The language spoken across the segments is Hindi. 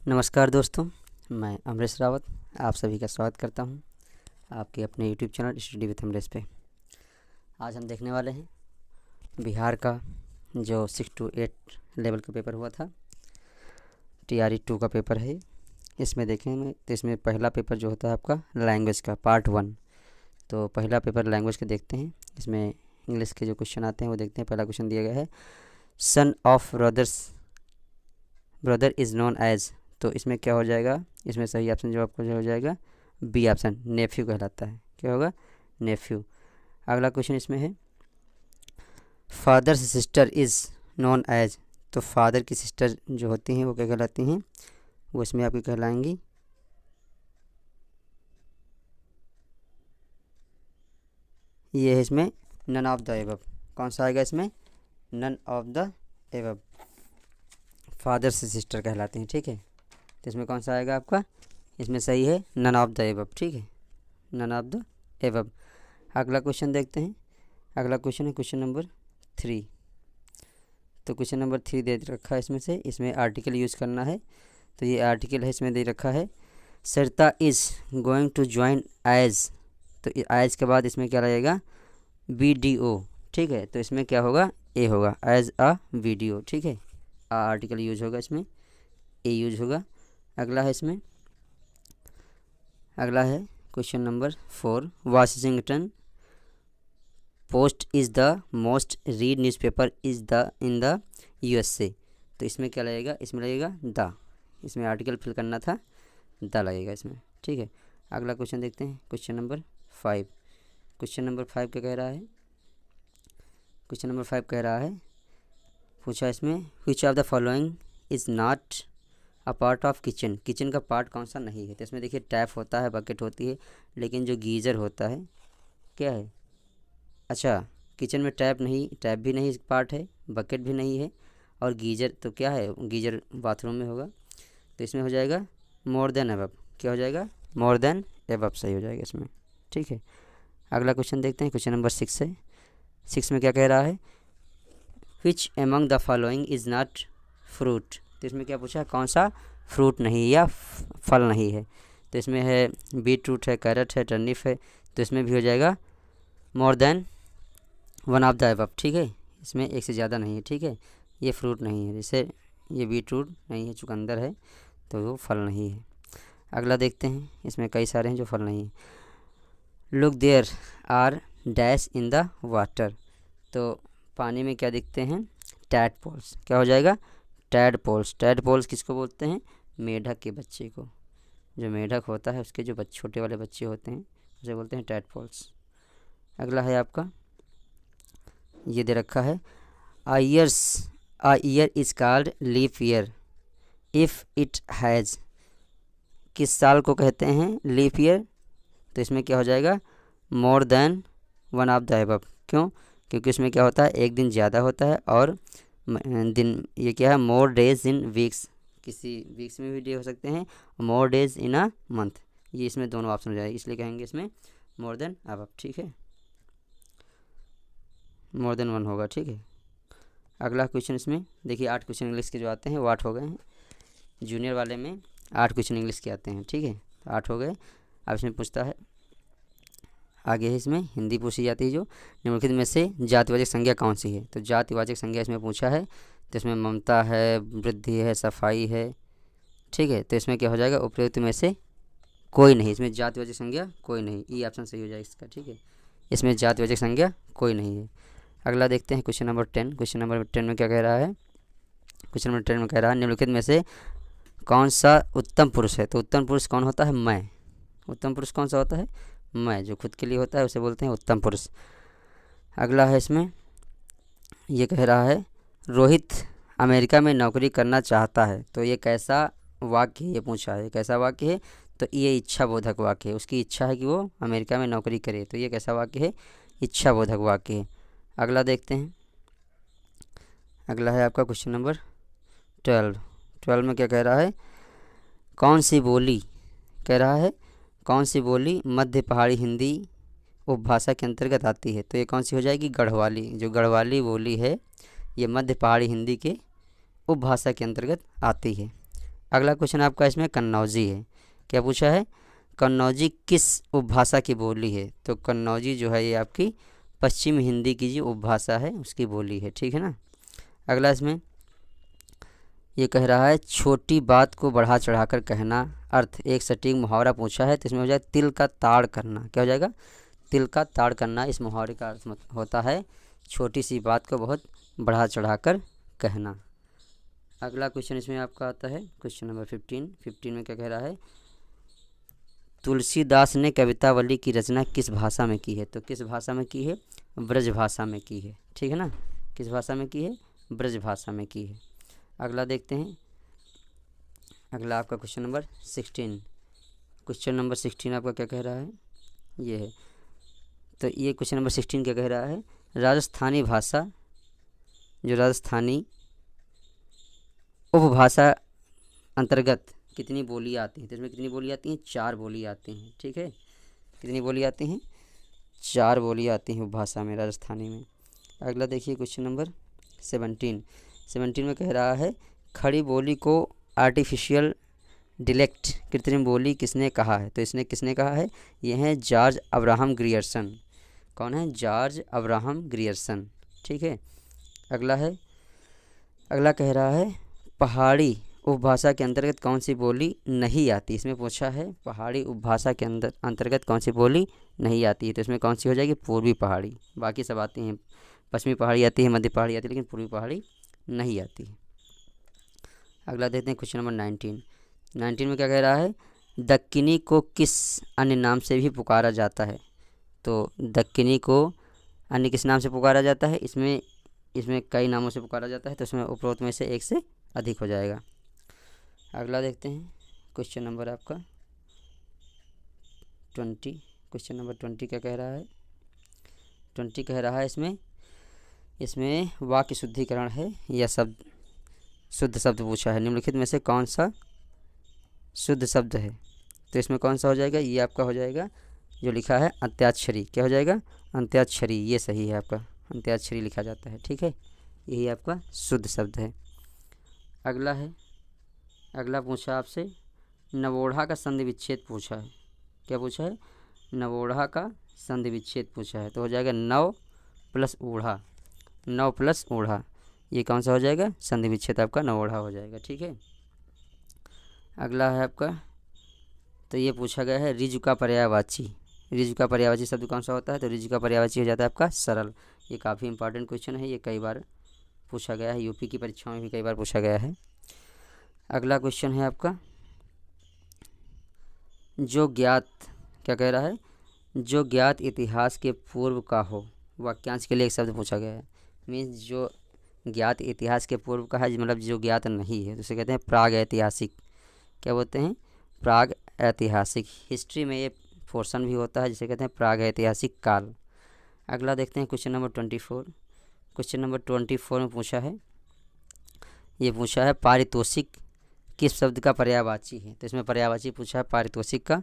नमस्कार दोस्तों, मैं अमरीश रावत आप सभी का स्वागत करता हूं आपके अपने YouTube channel study with Amrish पे। आज हम देखने वाले हैं बिहार का जो 6 to 8 लेवल का पेपर हुआ था, TRE 2 का पेपर है। इसमें देखेंगे तो इसमें पहला पेपर जो होता है आपका लैंग्वेज का पार्ट 1। तो पहला पेपर लैंग्वेज के देखते हैं। इसमें इंग्लिश के जो क्वेश्चन आते हैं वो देखते हैं। पहला क्वेश्चन दिया गया है, son of brother is known as. तो इसमें क्या हो जाएगा, इसमें सही ऑप्शन जो आपको जो हो जाएगा बी ऑप्शन, नेफ्यू कहलाता है। क्या होगा, नेफ्यू। अगला क्वेश्चन इसमें है, father's sister is known as. तो फादर की सिस्टर जो होती हैं वो क्या कहलाती हैं, वो इसमें आपकी कहलाएंगी ये है इसमें नन ऑफ द एबव। कौन सा आएगा इसमें, none of the above. Father से सिस्टर कहलाती हैं, ठीक है। तो इसमें कौन सा आएगा आपका, इसमें सही है नन ऑफ द एबव, ठीक है, नन ऑफ द एबव। अगला क्वेश्चन देखते हैं। अगला क्वेश्चन है क्वेश्चन नंबर 3। तो क्वेश्चन नंबर 3 दे रखा है इसमें से, इसमें आर्टिकल यूज़ करना है। तो ये आर्टिकल है इसमें दे रखा है, Sarita is going to join as. तो एज के बाद इसमें क्या लगेगा, BDO, ठीक है। तो इसमें क्या होगा, ए होगा, एज अ वीडियो, ठीक है। आर्टिकल यूज होगा इसमें, ए यूज होगा। अगला है इसमें, अगला है question number 4, Washington post is the most read newspaper is the in the USA। तो इसमें क्या लगेगा, इसमें लगेगा द, इसमें आर्टिकल फिल करना था, द लगेगा इसमें, ठीक है। अगला क्वेश्चन देखते हैं, क्वेश्चन नंबर 5। क्वेश्चन नंबर 5 क्या कह रहा है, क्वेश्चन नंबर 5 कह रहा है, पूछा इसमें, which of the following is not a part of kitchen. Kitchen का पार्ट कौन सा नहीं है। तो इसमें देखिए टैप होता है, बकेट होती है, लेकिन जो गीज़र होता है क्या है, अच्छा किचन में टैप नहीं, टैप भी नहीं पार्ट है, बकेट भी नहीं है, और गीज़र तो क्या है, गीज़र बाथरूम में होगा। तो इसमें हो जाएगा मोर देन अबव। क्या हो जाएगा, मोर देन अबव सही हो जाएगा इसमें, ठीक है। अगला क्वेश्चन देखते हैं, क्वेश्चन नंबर 6 है। 6 में क्या कह रहा है, which among the following is not fruit. तो इसमें क्या पूछा है, कौन सा फ्रूट नहीं या फल नहीं है। तो इसमें है बीट रूट है, कैरेट है, टर्निप है। तो इसमें भी हो जाएगा more than one of the above, ठीक है। इसमें एक से ज़्यादा नहीं है, ठीक है। ये फ्रूट नहीं है, जैसे ये बीट रूट नहीं है, चुकंदर है, तो वो फल नहीं है। अगला देखते हैं, इसमें कई सारे हैं जो फल नहीं है। Look there are dash in the water. तो पानी में क्या दिखते हैं, टैडपोल्स। क्या हो जाएगा, टैडपोल्स। टैडपोल्स किसको बोलते हैं, मेढक के बच्चे को। जो मेढक होता है उसके जो छोटे वाले बच्चे होते हैं उसे बोलते हैं टैडपोल्स। अगला है आपका, ये दे रखा है, a year is called leap year if it has. किस साल को कहते हैं लीप ईयर। तो इसमें क्या हो जाएगा, more than one of the above. क्यों, क्योंकि इसमें क्या होता है, एक दिन ज़्यादा होता है, और दिन ये क्या है, मोर डेज इन वीक्स। किसी वीक्स में भी डे हो सकते हैं, more days in a month. ये इसमें दोनों ऑप्शन हो जाएगा, इसलिए कहेंगे इसमें मोर देन अबव, ठीक है, मोर देन 1 होगा, ठीक है। अगला क्वेश्चन इसमें देखिए, 8 क्वेश्चन इंग्लिश के जो आते हैं वो 8 हो गए हैं। जूनियर वाले में 8 क्वेश्चन इंग्लिश के आते हैं, ठीक है, 8 हो गए। अब इसमें पूछता है, आगे है इसमें हिंदी पूछी जाती है, जो निम्नलिखित में से जातिवाचक संज्ञा कौन सी है। तो जातिवाचक संज्ञा इसमें पूछा है, तो इसमें ममता है, वृद्धि है, सफाई है, ठीक है। तो इसमें क्या हो जाएगा, उपयुक्त में से कोई नहीं। इसमें जातिवाचक संज्ञा कोई नहीं, ई ऑप्शन सही हो जाएगा इसका, ठीक है। इसमें जातिवाचक संज्ञा कोई नहीं है। अगला देखते हैं क्वेश्चन नंबर 10। क्वेश्चन नंबर 10 में क्या कह रहा है, क्वेश्चन नंबर 10 में कह रहा है, निम्नलिखित में से कौन सा उत्तम पुरुष है। तो उत्तम पुरुष कौन होता है, मैं। उत्तम पुरुष कौन सा होता है, मैं। जो खुद के लिए होता है उसे बोलते हैं उत्तम पुरुष। अगला है इसमें, ये कह रहा है, रोहित अमेरिका में नौकरी करना चाहता है। तो ये कैसा वाक्य है, ये पूछा है, कैसा वाक्य है। तो ये इच्छा बोधक वाक्य है, उसकी इच्छा है कि वो अमेरिका में नौकरी करे। तो ये कैसा वाक्य है, इच्छा बोधक वाक्य है। अगला देखते हैं, अगला है आपका क्वेश्चन नंबर 12। 12 में क्या कह रहा है, कौन सी बोली, कह रहा है कौन सी बोली मध्य पहाड़ी हिंदी उपभाषा के अंतर्गत आती है। तो ये कौन सी हो जाएगी, गढ़वाली। जो गढ़वाली बोली है ये मध्य पहाड़ी हिंदी के उपभाषा के अंतर्गत आती है। अगला क्वेश्चन आपका इसमें कन्नौजी है। क्या पूछा है? कन्नौजी किस उपभाषा की बोली है? तो कन्नौजी जो है ये आपकी पश्चिम हिंदी की जो उपभाषा है उसकी बोली है, ठीक है ना। अगला इसमें ये कह रहा है छोटी बात को बढ़ा चढ़ाकर कहना, अर्थ एक सटीक मुहावरा पूछा है, तो इसमें हो जाए तिल का ताड़ करना। क्या हो जाएगा? तिल का ताड़ करना। इस मुहावरे का अर्थ होता है छोटी सी बात को बहुत बढ़ा चढ़ाकर कहना। अगला क्वेश्चन इसमें आपका आता है क्वेश्चन नंबर 15 में क्या कह रहा है? तुलसीदास ने कवितावली की रचना किस भाषा में की है? तो किस भाषा में की है? ब्रज भाषा में की है, ठीक है ना। किस भाषा में की है? ब्रज भाषा में की है। अगला देखते हैं। अगला आपका क्वेश्चन नंबर 16। क्वेश्चन नंबर 16 आपका क्या कह रहा है? ये है। तो ये क्वेश्चन नंबर 16 क्या कह रहा है? राजस्थानी भाषा, जो राजस्थानी उपभाषा अंतर्गत कितनी बोली आती हैं? तो इसमें कितनी बोली आती हैं? 4 बोली आती हैं, ठीक है। कितनी बोली आती हैं? 4 बोली आती हैं उपभाषा में, राजस्थानी में। अगला देखिए क्वेश्चन नंबर 17 में कह रहा है खड़ी बोली को आर्टिफिशियल डिलेक्ट, कृत्रिम बोली किसने कहा है? तो इसने किसने कहा है? ये हैं जॉर्ज अब्राहम ग्रियर्सन। कौन है? जॉर्ज अब्राहम ग्रियर्सन, ठीक है। अगला कह रहा है पहाड़ी उपभाषा के अंतर्गत कौन सी बोली नहीं आती? इसमें पूछा है पहाड़ी उपभाषा के अंतर्गत कौन सी बोली नहीं आती है, तो इसमें कौन सी हो जाएगी? पूर्वी पहाड़ी। बाकी सब आती हैं, पश्चिमी पहाड़ी आती है, मध्य पहाड़ी आती है, लेकिन पूर्वी पहाड़ी नहीं आती है। अगला देखते हैं क्वेश्चन नंबर 19 में क्या कह रहा है? दक्कनी को किस अन्य नाम से भी पुकारा जाता है? तो दक्कनी को अन्य किस नाम से पुकारा जाता है? इसमें कई नामों से पुकारा जाता है, तो इसमें उपरोक्त में से एक से अधिक हो जाएगा। अगला देखते हैं क्वेश्चन नंबर आपका 20। क्वेश्चन नंबर 20 क्या कह रहा है? 20 कह रहा है इसमें वाक्य शुद्धिकरण है या शुद्ध शब्द पूछा है। निम्नलिखित में से कौन सा शुद्ध शब्द है? तो इसमें कौन सा हो जाएगा? ये आपका हो जाएगा जो लिखा है अंत्याक्षरी। क्या हो जाएगा? अंत्याक्षरी। ये सही है आपका, अंत्याक्षरी लिखा जाता है, ठीक है। यही आपका शुद्ध शब्द है। अगला पूछा आपसे नवोढ़ा का संधि विच्छेद पूछा है। क्या पूछा है? नवोढ़ा का संधि विच्छेद पूछा है, तो हो जाएगा नव प्लस ऊढ़ा। नव प्लस ऊढ़ा, ये कौन सा हो जाएगा? संधि विच्छेद आपका नवोढ़ा हो जाएगा, ठीक है। अगला है आपका, तो ये पूछा गया है ऋजु का पर्यायवाची। ऋजु का पर्यायवाची शब्द कौन सा होता है? तो ऋजु का पर्यायवाची हो जाता है आपका सरल। ये काफ़ी इंपॉर्टेंट क्वेश्चन है, ये कई बार पूछा गया है, यूपी की परीक्षाओं में भी कई बार पूछा गया है। अगला क्वेश्चन है आपका जो ज्ञात, क्या कह रहा है? जो ज्ञात इतिहास के पूर्व का हो, वाक्यांश के लिए एक शब्द पूछा गया है। मीन्स जो ज्ञात इतिहास के पूर्व का है, मतलब जो ज्ञात नहीं है, तो उसे कहते हैं प्राग ऐतिहासिक। क्या बोलते हैं? प्राग ऐतिहासिक। हिस्ट्री में ये पोर्शन भी होता है जिसे कहते हैं प्राग ऐतिहासिक काल। अगला देखते हैं क्वेश्चन नंबर 24। क्वेश्चन नंबर 24 में पूछा है पारितोषिक किस शब्द का पर्यायवाची है? तो इसमें पर्यायवाची पूछा है पारितोषिक का,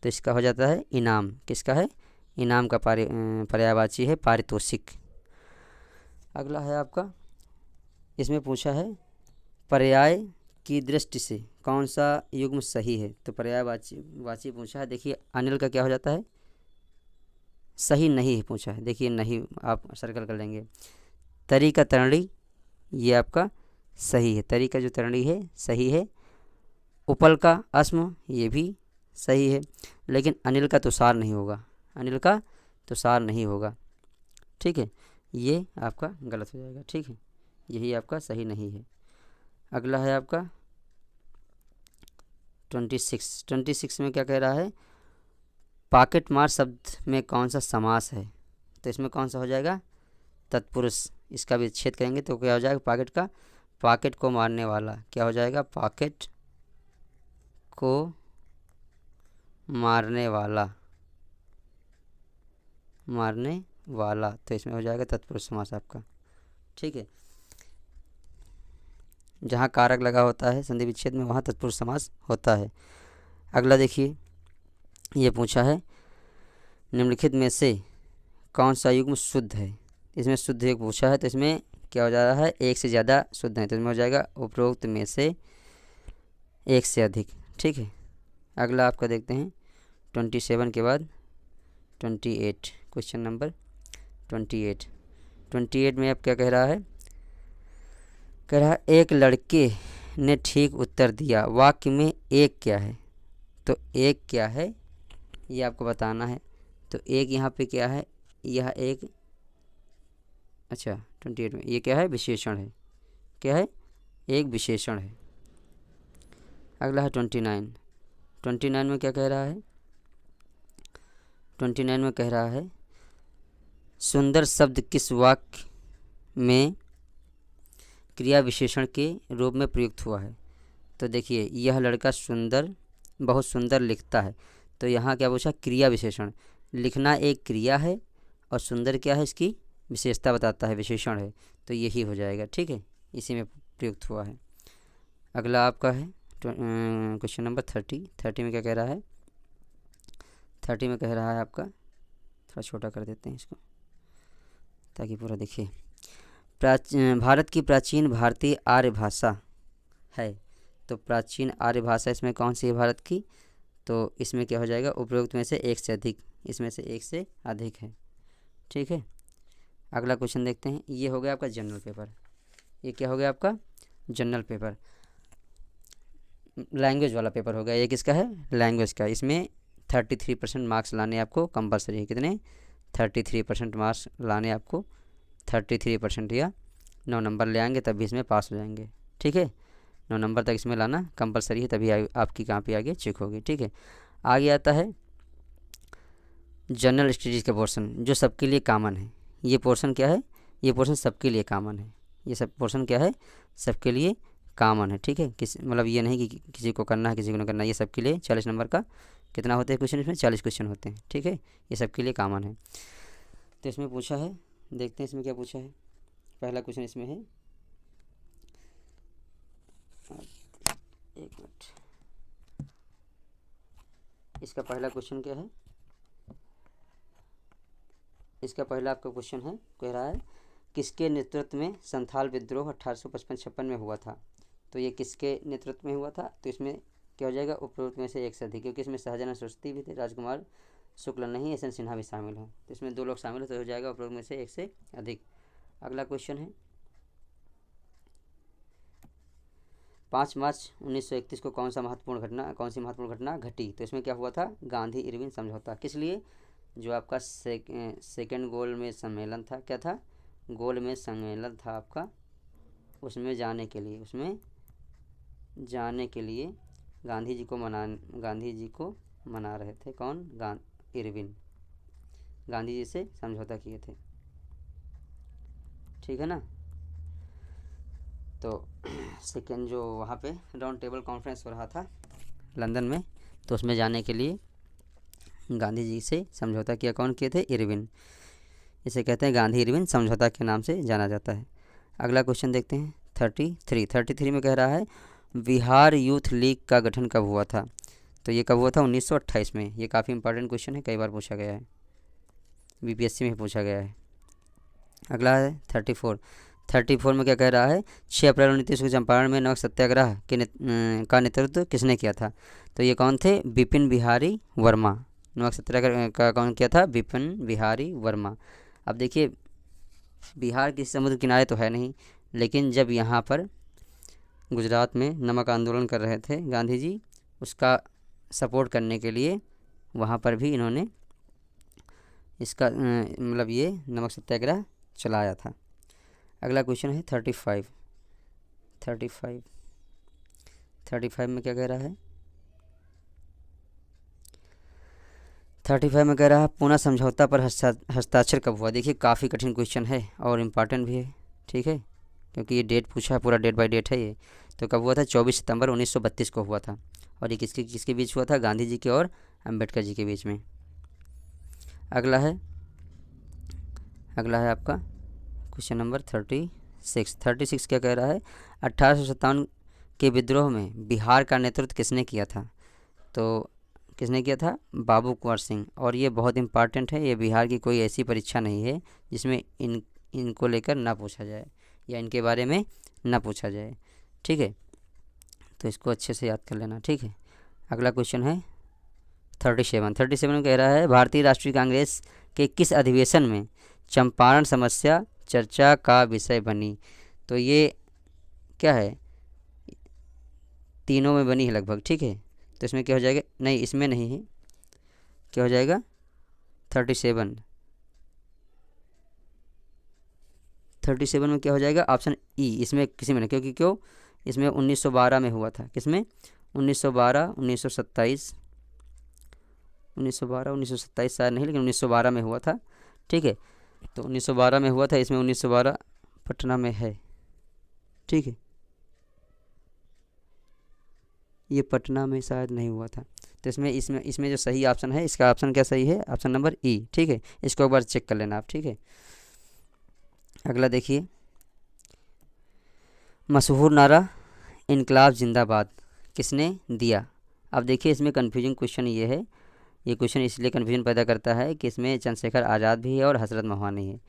तो इसका हो जाता है इनाम। किसका है? इनाम का पर्यायवाची है पारितोषिक। अगला है आपका, इसमें पूछा है पर्याय की दृष्टि से कौन सा युग्म सही है? तो पर्यायवाची पूछा है। देखिए अनिल का क्या हो जाता है? सही नहीं है पूछा है। देखिए नहीं आप सर्कल कर लेंगे। तरी का तरणी, ये आपका सही है। तरी का जो तरणी है सही है। उपल का अस्म, ये भी सही है, लेकिन अनिल का तुषार नहीं होगा। अनिल का तुषार नहीं होगा, ठीक है। ये आपका गलत हो जाएगा, ठीक है। यही आपका सही नहीं है। अगला है आपका 26 में क्या कह रहा है? पॉकेट मार शब्द में कौन सा समास है? तो इसमें कौन सा हो जाएगा? तत्पुरुष। इसका भी छेद करेंगे तो क्या हो जाएगा? पॉकेट को मारने वाला। क्या हो जाएगा? पॉकेट को मारने वाला, तो इसमें हो जाएगा तत्पुरुष समास आपका, ठीक है। जहाँ कारक लगा होता है संधि विच्छेद में, वहाँ तत्पुरुष समास होता है। अगला देखिए, ये पूछा है निम्नलिखित में से कौन सा युग्म शुद्ध है? इसमें शुद्ध युग्म पूछा है, तो इसमें क्या हो जा रहा है? एक से ज़्यादा शुद्ध है, तो इसमें हो जाएगा उपरोक्त में से एक से अधिक, ठीक है। अगला आपका देखते हैं 27 के बाद 28, क्वेश्चन नंबर 28। 28 में अब क्या कह रहा है, कह रहा है एक लड़के ने ठीक उत्तर दिया, वाक्य में एक क्या है। तो एक क्या है ये आपको बताना है। तो एक यहाँ पे क्या है, यह एक, अच्छा 28 में ये क्या है, विशेषण है। क्या है, एक विशेषण है। अगला है 29। 29 में क्या कह रहा है, 29 में कह रहा है सुंदर शब्द किस वाक्य में क्रिया विशेषण के रूप में प्रयुक्त हुआ है। तो देखिए यह लड़का सुंदर, बहुत सुंदर लिखता है। तो यहाँ क्या पूछा, क्रिया विशेषण। लिखना एक क्रिया है और सुंदर क्या है, इसकी विशेषता बताता है, विशेषण है। तो यही हो जाएगा, ठीक है, इसी में प्रयुक्त हुआ है। अगला आपका है क्वेश्चन नंबर 30। 30 में क्या कह रहा है, 30 में कह रहा है आपका, थोड़ा छोटा कर देते हैं इसको ताकि पूरा दिखे। भारत की प्राचीन भारतीय आर्य भाषा है। तो प्राचीन आर्य भाषा इसमें कौन सी है, भारत की। तो इसमें क्या हो जाएगा, उपरोक्त में से एक से अधिक, इसमें से एक से अधिक है, ठीक है। अगला क्वेश्चन देखते हैं। ये हो गया आपका जनरल पेपर। ये क्या हो गया आपका, जनरल पेपर, लैंग्वेज वाला पेपर हो गया। ये किसका है, लैंग्वेज का। इसमें 33% मार्क्स लाने आपको कंपलसरी है। कितने, 33% मार्क्स लाने आपको, 33% या 9 नंबर ले आएंगे तभी इसमें पास हो जाएंगे, ठीक है। 9 नंबर तक इसमें लाना कंपलसरी है, तभी आपकी कापी आगे चेक होगी, ठीक है। आगे आता है जनरल स्टडीज़ का पोर्शन, जो सबके लिए कॉमन है। ये पोर्शन क्या है, ये पोर्शन सबके लिए कॉमन है। ये सब पोर्शन क्या है, सबके लिए कॉमन है, ठीक है। मतलब ये नहीं कि किसी को करना है किसी को नहीं करना है, ये सबके लिए 40 नंबर का कितना होते हैं क्वेश्चन, इसमें 40 क्वेश्चन होते हैं, ठीक है। ये सबके लिए कॉमन है। तो इसमें पूछा है, देखते हैं इसमें क्या पूछा है। पहला क्वेश्चन इसमें है, एक मिनट, इसका पहला क्वेश्चन क्या है, इसका पहला आपका क्वेश्चन है, कह रहा है किसके नेतृत्व में संथाल विद्रोह 1855-56 में हुआ था। तो ये किसके नेतृत्व में हुआ था। तो इसमें क्या हो जाएगा, उपरोक्त में से एक से अधिक, क्योंकि इसमें सहजानंद सरस्वती भी थे, राजकुमार शुक्ल नहीं, एस एन सिन्हा भी शामिल हैं। तो इसमें 2 लोग शामिल हैं, तो हो जाएगा उपरोक्त में से एक से अधिक। अगला क्वेश्चन है 5 मार्च 1931 को कौन सी महत्वपूर्ण घटना घटी। तो इसमें क्या हुआ था, गांधी इरविन समझौता। किस लिए, जो आपका सेकेंड गोल में सम्मेलन था, क्या था, गोल में सम्मेलन था आपका, उसमें जाने के लिए गांधी जी को मना रहे थे। कौन, इरविन, गांधी जी से समझौता किए थे, ठीक है ना। तो सेकेंड जो वहाँ पे राउंड टेबल कॉन्फ्रेंस हो रहा था लंदन में, तो उसमें जाने के लिए गांधी जी से समझौता किया। कौन किए थे, इरविन। इसे कहते हैं गांधी इरविन समझौता के नाम से जाना जाता है। अगला क्वेश्चन देखते हैं 33 में कह रहा है बिहार यूथ लीग का गठन कब हुआ था। तो ये कब हुआ था, 1928 में। ये काफ़ी इंपॉर्टेंट क्वेश्चन है, कई बार पूछा गया है, बीपीएससी में पूछा गया है। अगला है 34 में क्या कह रहा है 6 अप्रैल 1930 को चंपारण में नमक सत्याग्रह का नेतृत्व किसने किया था। तो ये कौन थे, बिपिन बिहारी वर्मा। नमक सत्याग्रह का कौन किया था, बिपिन बिहारी वर्मा। अब देखिए बिहार किसी समुद्र किनारे तो है नहीं, लेकिन जब यहाँ पर गुजरात में नमक आंदोलन कर रहे थे गांधी जी, उसका सपोर्ट करने के लिए वहाँ पर भी इन्होंने इसका मतलब ये नमक सत्याग्रह चलाया था। अगला क्वेश्चन है 35 में क्या कह रहा है, 35 में कह रहा है पूना समझौता पर हस्ताक्षर कब हुआ। देखिए काफ़ी कठिन क्वेश्चन है और इम्पॉर्टेंट भी है, ठीक है, क्योंकि ये डेट पूछा है, पूरा डेट बाय डेट है ये। तो कब हुआ था, 24 सितंबर 1932 को हुआ था। और ये किसके बीच हुआ था, गांधी जी के और अम्बेडकर जी के बीच में। अगला है आपका क्वेश्चन नंबर 36 क्या कह रहा है 1857 के विद्रोह में बिहार का नेतृत्व किसने किया था। तो किसने किया था, बाबू कुंवर सिंह। और ये बहुत इंपॉर्टेंट है, ये बिहार की कोई ऐसी परीक्षा नहीं है जिसमें इनको लेकर ना पूछा जाए या इनके बारे में ना पूछा जाए, ठीक है। तो इसको अच्छे से याद कर लेना, ठीक है। अगला क्वेश्चन है 37 में कह रहा है भारतीय राष्ट्रीय कांग्रेस के किस अधिवेशन में चंपारण समस्या चर्चा का विषय बनी। तो ये क्या है, तीनों में बनी है लगभग, ठीक है। तो इसमें क्या हो जाएगा, नहीं इसमें नहीं है, क्या हो जाएगा 37 में क्या हो जाएगा, ऑप्शन ई, इसमें किसी में नहीं, क्योंकि क्यों, इसमें 1912 में हुआ था, किसमें 1912 1927 1912 1927 शायद नहीं, लेकिन 1912 में हुआ था, ठीक है। तो 1912 में हुआ था, इसमें 1912 पटना में है, ठीक है। ये पटना में शायद नहीं हुआ था। तो इसमें जो सही ऑप्शन है, इसका ऑप्शन क्या सही है, ऑप्शन नंबर ई, ठीक है। इसको एक बार चेक कर लेना आप, ठीक है। अगला देखिए, मशहूर नारा इनकलाब जिंदाबाद किसने दिया। अब देखिए इसमें कन्फ्यूजन क्वेश्चन ये है, ये क्वेश्चन इसलिए कन्फ्यूजन पैदा करता है कि इसमें चंद्रशेखर आज़ाद भी है और हजरत मोहनी है।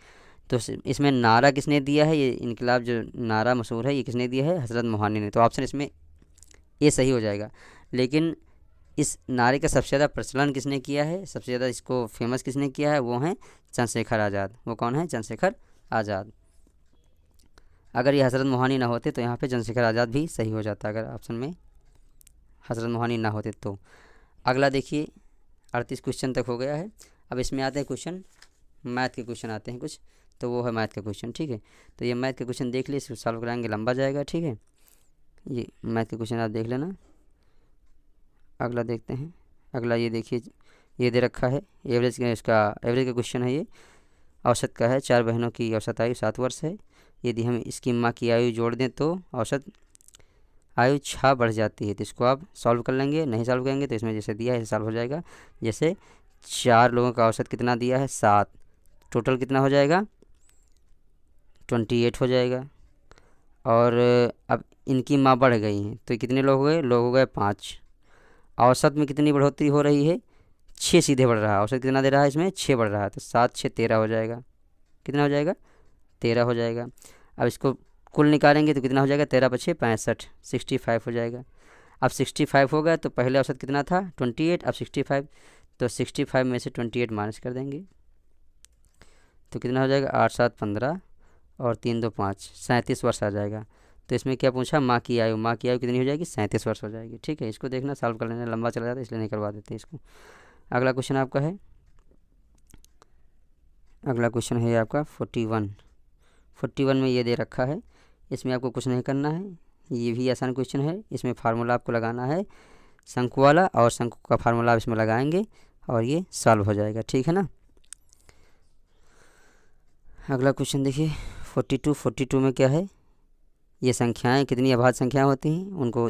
तो इसमें नारा किसने दिया है, ये इनकलाब जो नारा मशहूर है ये किसने दिया है, हजरत मोहनी ने। तो ऑप्शन इसमें ये सही हो जाएगा। लेकिन इस नारे का सबसे ज़्यादा प्रचलन किसने किया है, सबसे ज़्यादा इसको फेमस किसने किया है, वो हैं चंद्रशेखर आज़ाद। वो कौन है, चंद्रशेखर आज़ाद। अगर ये हजरत मोहानी ना होते तो यहाँ पे चंद्रशेखर आज़ाद भी सही हो जाता, अगर ऑप्शन में हजरत मोहानी ना होते तो। अगला देखिए 38 क्वेश्चन तक हो गया है। अब इसमें आते हैं क्वेश्चन, मैथ के क्वेश्चन आते हैं कुछ, तो वो है मैथ का क्वेश्चन, ठीक है। तो ये मैथ के क्वेश्चन देख लिए, इसको सॉल्व कराएंगे, लंबा जाएगा, ठीक है। ये मैथ के क्वेश्चन आप देख लेना। अगला देखते हैं, अगला ये देखिए, ये दे रखा है एवरेज का, इसका एवरेज का क्वेश्चन है ये। औसत का है, 4 बहनों की औसत आयु 7 वर्ष है। यदि हम इसकी माँ की आयु जोड़ दें तो औसत आयु 6 बढ़ जाती है। तो इसको आप सॉल्व कर लेंगे, नहीं सॉल्व करेंगे तो इसमें जैसे दिया है सॉल्व हो जाएगा। जैसे 4 लोगों का औसत कितना दिया है, 7, टोटल कितना हो जाएगा 28 हो जाएगा। और अब इनकी माँ बढ़ गई हैं तो कितने लोग हो गए 5। औसत में कितनी बढ़ोतरी हो रही है, 6 सीधे बढ़ रहा है। औसत कितना दे रहा है, इसमें 6 बढ़ रहा है, तो 7 6 13 हो जाएगा। कितना हो जाएगा, 13 हो जाएगा। अब इसको कुल निकालेंगे तो कितना हो जाएगा, 13 × 5 = 65, 65 हो जाएगा। अब 65 हो गया तो पहले औसत कितना था 28, अब 65, तो 65 में से 28 माइनस कर देंगे तो कितना हो जाएगा 8 7 15 और 3 2 5, 37 वर्ष आ जाएगा। तो इसमें क्या पूछा, माँ की आयु कितनी हो जाएगी, 37 वर्ष हो जाएगी, ठीक है। इसको देखना, सॉल्व कर लेना, लंबा चला जाता है इसलिए नहीं करवा देते इसको। अगला क्वेश्चन आपका है, अगला क्वेश्चन है आपका 41 में ये दे रखा है। इसमें आपको कुछ नहीं करना है, ये भी आसान क्वेश्चन है। इसमें फार्मूला आपको लगाना है शंकु वाला, और शंकु का फार्मूला आप इसमें लगाएंगे और ये सॉल्व हो जाएगा, ठीक है ना। अगला क्वेश्चन देखिए 42 में क्या है, ये संख्याएं कितनी अभाज्य संख्याएं होती हैं उनको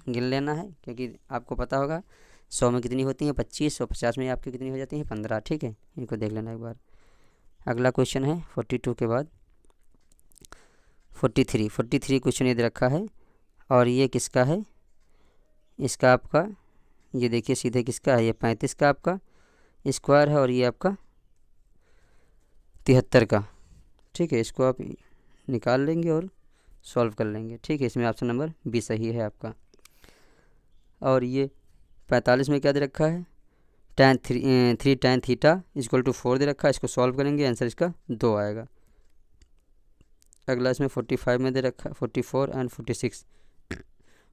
गिन लेना है, क्योंकि आपको पता होगा 100 में कितनी होती हैं 25, और 50 में आपकी कितनी हो जाती हैं 15, ठीक है। इनको देख लेना एक बार। अगला क्वेश्चन है 42 के बाद 43 क्वेश्चन ये दे रखा है, और ये किसका है, इसका आपका ये देखिए सीधे किसका है, ये 35 का आपका स्क्वायर है और ये आपका 73 का, ठीक है। इसको आप निकाल लेंगे और सॉल्व कर लेंगे, ठीक है। इसमें ऑप्शन नंबर बी सही है आपका। और ये 45 में क्या दे रखा है, tan 3 tan थीटा = 4 दे रखा है। इसको सॉल्व करेंगे, आंसर इसका 2 आएगा। अगला इसमें 45 में दे रखा है 44 एंड 46।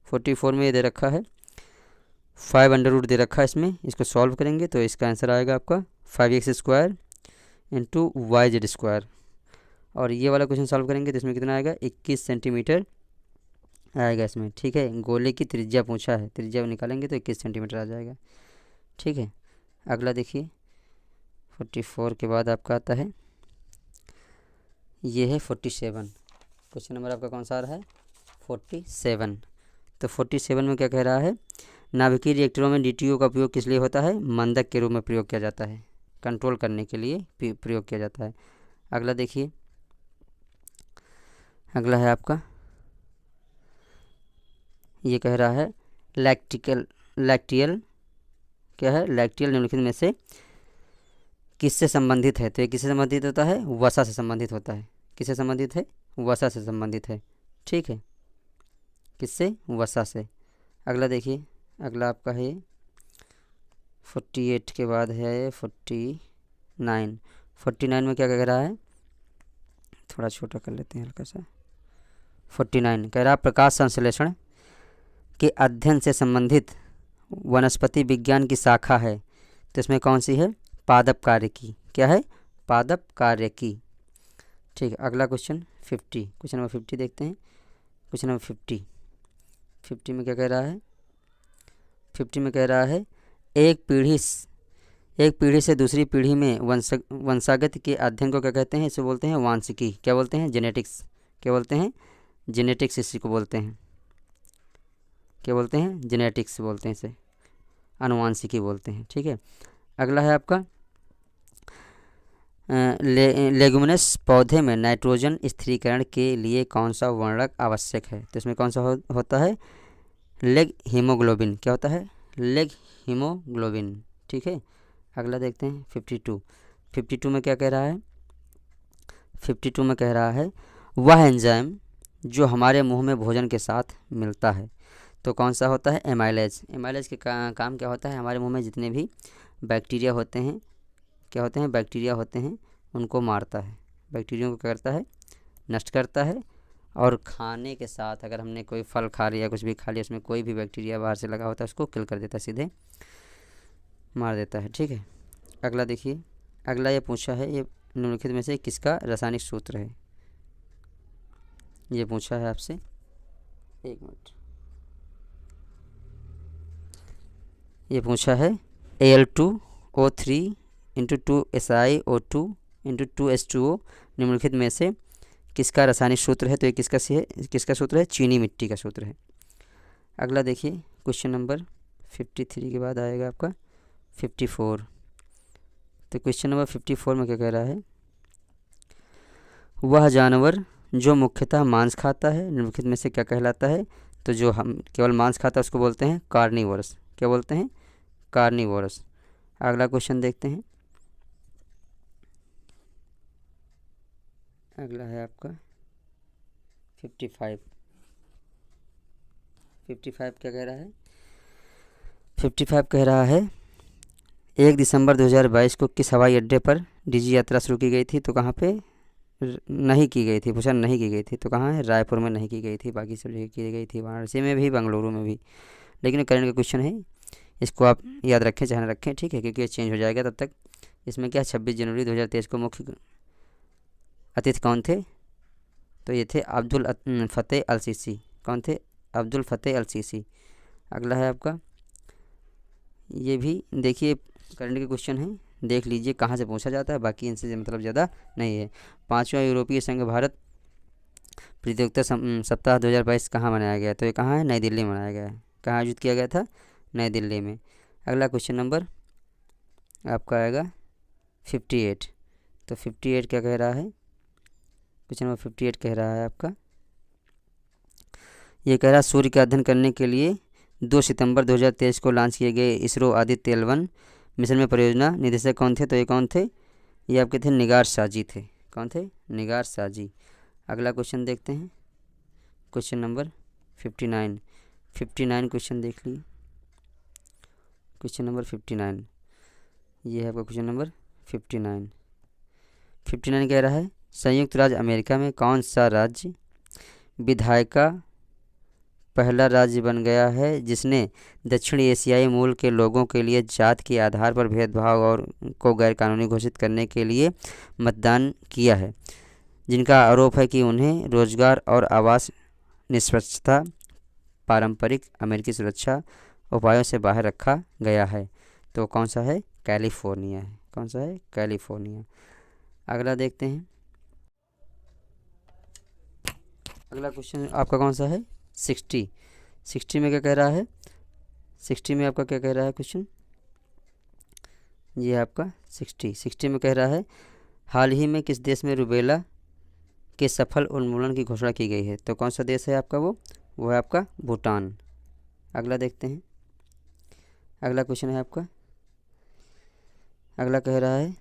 44 में ये दे रखा है 5 दे रखा है इसमें, इसको सॉल्व करेंगे तो इसका आंसर आएगा आपका 5x² × yz²। और ये वाला क्वेश्चन सॉल्व करेंगे तो इसमें कितना आएगा 21 सेंटीमीटर आएगा इसमें, ठीक है। गोले की त्रिज्या पूछा है, त्रिज्या निकालेंगे तो 21 सेंटीमीटर आ जाएगा, ठीक है। अगला देखिए 44 के बाद आपका आता है, ये है 47। क्वेश्चन नंबर आपका कौन सा आ रहा है 47। तो 47 में क्या कह रहा है, नाभिकीय रिएक्टरों में DTO का उपयोग किस लिए होता है, मंदक के रूप में प्रयोग किया जाता है, कंट्रोल करने के लिए प्रयोग किया जाता है। अगला देखिए, अगला है आपका, ये कह रहा है लैक्टियल क्या है, लैक्टियल निम्नलिखित में से किससे संबंधित है। तो ये किससे संबंधित होता है, वसा से संबंधित होता है। किससे संबंधित है, वसा से संबंधित है, ठीक है। किससे? वसा से। अगला देखिए, अगला आपका है 48 के बाद है 49। 49 में क्या कह रहा है? थोड़ा छोटा कर लेते हैं हल्का सा। 49 कह रहा प्रकाश संश्लेषण के अध्ययन से संबंधित वनस्पति विज्ञान की शाखा है, तो इसमें कौन सी है? पादप कार्य की। क्या है? पादप कार्य की। ठीक है, अगला क्वेश्चन 50, क्वेश्चन नंबर 50 देखते हैं। क्वेश्चन नंबर 50 में क्या कह रहा है? 50 में कह रहा है एक पीढ़ी से दूसरी पीढ़ी में वंशागत के अध्ययन को क्या कहते हैं? इसे बोलते हैं वांशिकी। क्या बोलते हैं? जेनेटिक्स। क्या बोलते हैं? जेनेटिक्स इसी को बोलते हैं। क्या बोलते हैं? जेनेटिक्स बोलते हैं इसे, अनुवांशिकी बोलते हैं। ठीक है, अगला है आपका लेगुमिनस पौधे में नाइट्रोजन स्थिरीकरण के लिए कौन सा वर्णक आवश्यक है? तो इसमें कौन सा होता है? Leg haemoglobin. क्या होता है? Leg haemoglobin. ठीक है, अगला देखते हैं 52 में क्या कह रहा है? 52 में कह रहा है वह एंजाइम जो हमारे मुंह में भोजन के साथ मिलता है, तो कौन सा होता है? एमाइलेज। एमाइलेज के काम क्या होता है? हमारे मुंह में जितने भी बैक्टीरिया होते हैं, क्या होते हैं? बैक्टीरिया होते हैं, उनको मारता है। बैक्टीरिया को क्या करता है? नष्ट करता है। और खाने के साथ अगर हमने कोई फल खा लिया, कुछ भी खा लिया, उसमें कोई भी बैक्टीरिया बाहर से लगा होता है, उसको किल कर देता है, सीधे मार देता है। ठीक है, अगला देखिए, अगला ये पूछा है, ये निम्नलिखित में से किसका रासायनिक सूत्र है? ये पूछा है आपसे, एक मिनट। ये पूछा है Al2O3 × 2SiO2 × 2H2O निम्नलिखित में से किसका रासायनिक सूत्र है? तो ये किसका सूत्र है? चीनी मिट्टी का सूत्र है। अगला देखिए, क्वेश्चन नंबर 53 के बाद आएगा आपका 54। तो क्वेश्चन नंबर 54 में क्या कह रहा है? वह जानवर जो मुख्यतः मांस खाता है निम्नलिखित में से क्या कहलाता है? तो जो हम केवल मांस खाता है उसको बोलते हैं कार्निवोरस। क्या बोलते हैं? कार्निवोरस। अगला क्वेश्चन देखते हैं, अगला है आपका 55 क्या कह रहा है? 55 कह रहा है 1 दिसंबर 2022 को किस हवाई अड्डे पर डीजी यात्रा शुरू की गई थी? तो कहाँ पे नहीं की गई थी? पूछा नहीं की गई थी, तो कहाँ है? रायपुर में नहीं की गई थी, बाकी सब जगह की गई थी, वाराणसी में भी, बेंगलुरु में भी। लेकिन करंट का क्वेश्चन है, इसको आप याद रखें चाहे ना रखें, ठीक है, क्योंकि ये चेंज हो जाएगा तब तक। इसमें क्या 26 जनवरी 2023 को मुख्य अतिथि कौन थे? तो ये थे अब्दुल फ़तेह अल सीसी। कौन थे? अब्दुल फ़तेह अल सीसी। अगला है आपका, ये भी देखिए करंट के क्वेश्चन है, देख लीजिए कहाँ से पूछा जाता है, बाकी इनसे मतलब ज़्यादा नहीं है। 5वां यूरोपीय संघ भारत प्रतियोगिता सप्ताह 2022 कहाँ मनाया गया? तो ये कहाँ है? नई दिल्ली में मनाया गया है। कहाँ आयोजित किया गया था? नई दिल्ली में। अगला क्वेश्चन नंबर आपका आएगा 58। तो 58 क्या कह रहा है? क्वेश्चन नंबर 58 कह रहा है आपका, ये कह रहा है सूर्य का अध्ययन करने के लिए 2 सितंबर 2023 को लॉन्च किए गए इसरो आदित्य L1 मिशन में परियोजना निदेशक कौन थे? तो ये कौन थे? ये आपके थे निगार शाहजी थे। कौन थे? निगार शाहजी। अगला क्वेश्चन देखते हैं, क्वेश्चन नंबर 59 क्वेश्चन देख लीजिए। क्वेश्चन नंबर 59, ये है आपका क्वेश्चन नंबर 59 कह रहा है संयुक्त राज्य अमेरिका में कौन सा राज्य विधायिका पहला राज्य बन गया है जिसने दक्षिणी एशियाई मूल के लोगों के लिए जात के आधार पर भेदभाव और को गैरकानूनी घोषित करने के लिए मतदान किया है, जिनका आरोप है कि उन्हें रोजगार और आवास निष्पक्षता पारंपरिक अमेरिकी सुरक्षा उपायों से बाहर रखा गया है? तो कौन सा है? कैलिफोर्निया है। कौन सा है? कैलिफोर्निया। अगला देखते हैं, अगला क्वेश्चन आपका कौन सा है? 60 में क्या कह रहा है? 60 में आपका क्या कह रहा है क्वेश्चन? ये आपका 60 में कह रहा है हाल ही में किस देश में रूबेला के सफल उन्मूलन की घोषणा की गई है? तो कौन सा देश है आपका? वो है आपका भूटान। अगला देखते हैं, अगला क्वेश्चन है आपका, अगला कह रहा है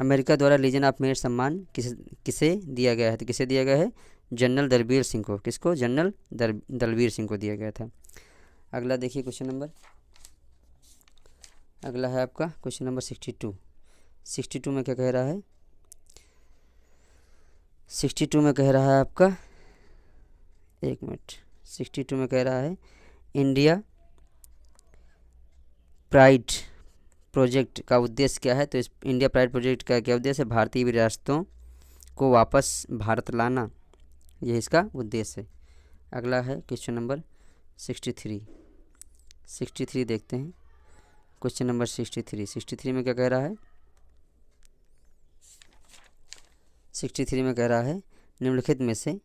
अमेरिका द्वारा लीजन ऑफ मेरिट सम्मान किसे दिया गया है? तो किसे दिया गया है? जनरल दलबीर सिंह को। किसको? जनरल दलबीर सिंह को दिया गया था। अगला देखिए क्वेश्चन नंबर, अगला है आपका क्वेश्चन नंबर 62। 62 में क्या कह रहा है? 62 में कह रहा है आपका, एक मिनट, 62 में कह रहा है इंडिया प्राइड प्रोजेक्ट का उद्देश्य क्या है? तो इस इंडिया प्राइड प्रोजेक्ट का क्या उद्देश्य है? भारतीय विरासतों को वापस भारत लाना, यह इसका उद्देश्य है। अगला है क्वेश्चन नंबर 63। 63 देखते हैं, क्वेश्चन नंबर 63। 63 में क्या कह रहा है? 63 में कह रहा है निम्नलिखित में से,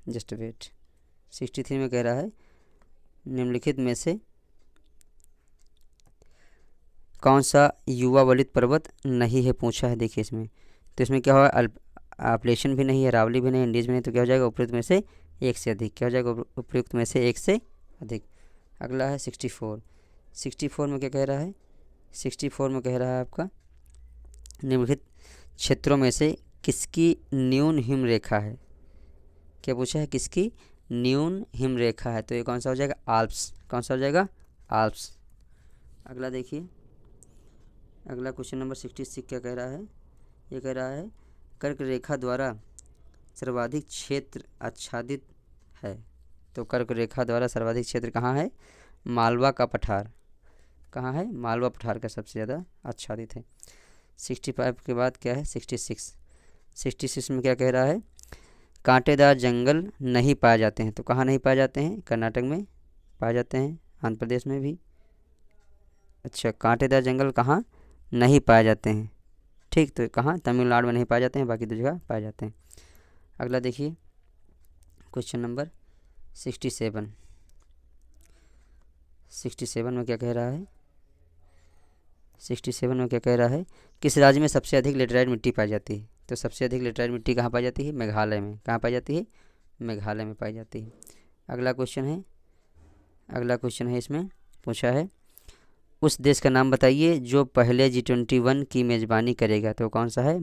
जस्ट वेट, 63 में कह रहा है निम्नलिखित में से कौन सा युवा वलित पर्वत नहीं है, पूछा है। देखिए इसमें, तो इसमें क्या होगा? आपलेशन भी नहीं है, अरावली भी नहीं, इंडीज भी नहीं, तो क्या हो जाएगा? उपयुक्त में से एक से अधिक। क्या हो जाएगा? उपयुक्त में से एक से अधिक। अगला है 64। 64 में क्या कह रहा है? 64 में कह रहा है आपका निम्नलिखित क्षेत्रों में से किसकी न्यून हिम रेखा है? क्या पूछा है? किसकी न्यून हिम रेखा है? तो ये कौन सा हो जाएगा? आल्प्स। कौन सा हो जाएगा? आल्प्स। अगला देखिए, अगला क्वेश्चन नंबर 66 क्या कह रहा है? ये कह रहा है कर्क रेखा द्वारा सर्वाधिक क्षेत्र आच्छादित है। तो कर्क रेखा द्वारा सर्वाधिक क्षेत्र कहाँ है? मालवा का पठार। कहाँ है? मालवा पठार का सबसे ज़्यादा आच्छादित है। 65 के बाद क्या है? 66। 66 में क्या कह रहा है? कांटेदार जंगल नहीं पाए जाते हैं। तो कहाँ नहीं पाए जाते हैं? कर्नाटक में पाए जाते हैं, आंध्र प्रदेश में भी। अच्छा, कांटेदार जंगल कहाँ नहीं पाए जाते हैं? ठीक, तो कहाँ? तमिलनाडु में नहीं पाए जाते हैं, बाकी दो जगह पाए जाते हैं। अगला देखिए क्वेश्चन नंबर 67। 67 में क्या कह रहा है? 67 में क्या कह रहा है? किस राज्य में सबसे अधिक लेटराइट मिट्टी पाई जाती है? तो सबसे अधिक लेटराइट मिट्टी कहाँ पाई जाती है? मेघालय में। कहाँ पाई जाती है? मेघालय में पाई जाती है। अगला क्वेश्चन है, अगला क्वेश्चन है इसमें पूछा है उस देश का नाम बताइए जो पहले G21 की मेज़बानी करेगा। तो कौन सा है?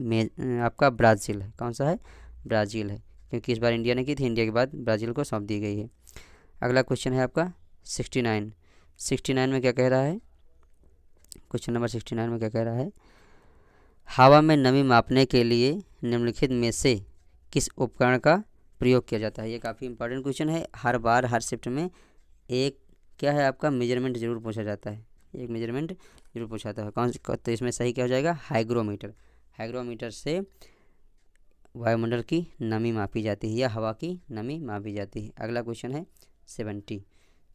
आपका ब्राज़ील है। कौन सा है? ब्राज़ील है, क्योंकि इस बार इंडिया ने की थी, इंडिया के बाद ब्राज़ील को सौंप दी गई है। अगला क्वेश्चन है आपका 69। 69 में क्या कह रहा है? क्वेश्चन नंबर 69 में क्या कह रहा है? हवा में नमी मापने के लिए निम्नलिखित में से किस उपकरण का प्रयोग किया जाता है? ये काफ़ी इंपॉर्टेंट क्वेश्चन है। हर बार हर शिफ्ट में एक क्या है आपका मेजरमेंट ज़रूर पूछा जाता है, एक मेजरमेंट जरूर पूछा जाता है। कौन? तो इसमें सही क्या हो जाएगा? हाइग्रोमीटर। हाइग्रोमीटर से वायुमंडल की नमी मापी जाती है या हवा की नमी मापी जाती है। अगला क्वेश्चन है 70।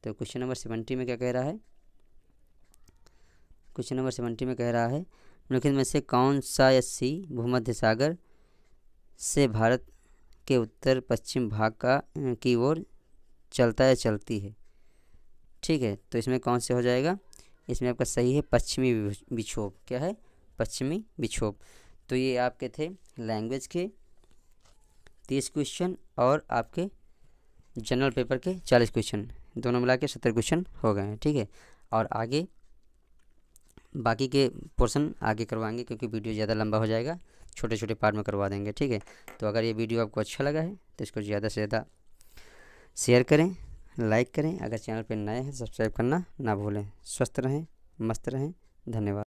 तो क्वेश्चन नंबर 70 में क्या कह रहा है? क्वेश्चन नंबर 70 में कह रहा है निम्नलिखित में से कौन सा सी भूमध्य सागर से भारत के उत्तर पश्चिम भाग की ओर चलता है, चलती है? ठीक है, तो इसमें कौन से हो जाएगा? इसमें आपका सही है पश्चिमी विक्षोभ। क्या है? पश्चिमी विक्षोभ। तो ये आपके थे लैंग्वेज के 30 क्वेश्चन और आपके जनरल पेपर के 40 क्वेश्चन, दोनों मिला के 70 क्वेश्चन हो गए हैं। ठीक है, और आगे बाकी के पोर्शन आगे करवाएंगे, क्योंकि वीडियो ज़्यादा लंबा हो जाएगा, छोटे छोटे पार्ट में करवा देंगे। ठीक है, तो अगर ये वीडियो आपको अच्छा लगा है तो इसको ज़्यादा से ज़्यादा शेयर करें, लाइक करें। अगर चैनल पर नए हैं सब्सक्राइब करना ना भूलें। स्वस्थ रहें, मस्त रहें। धन्यवाद।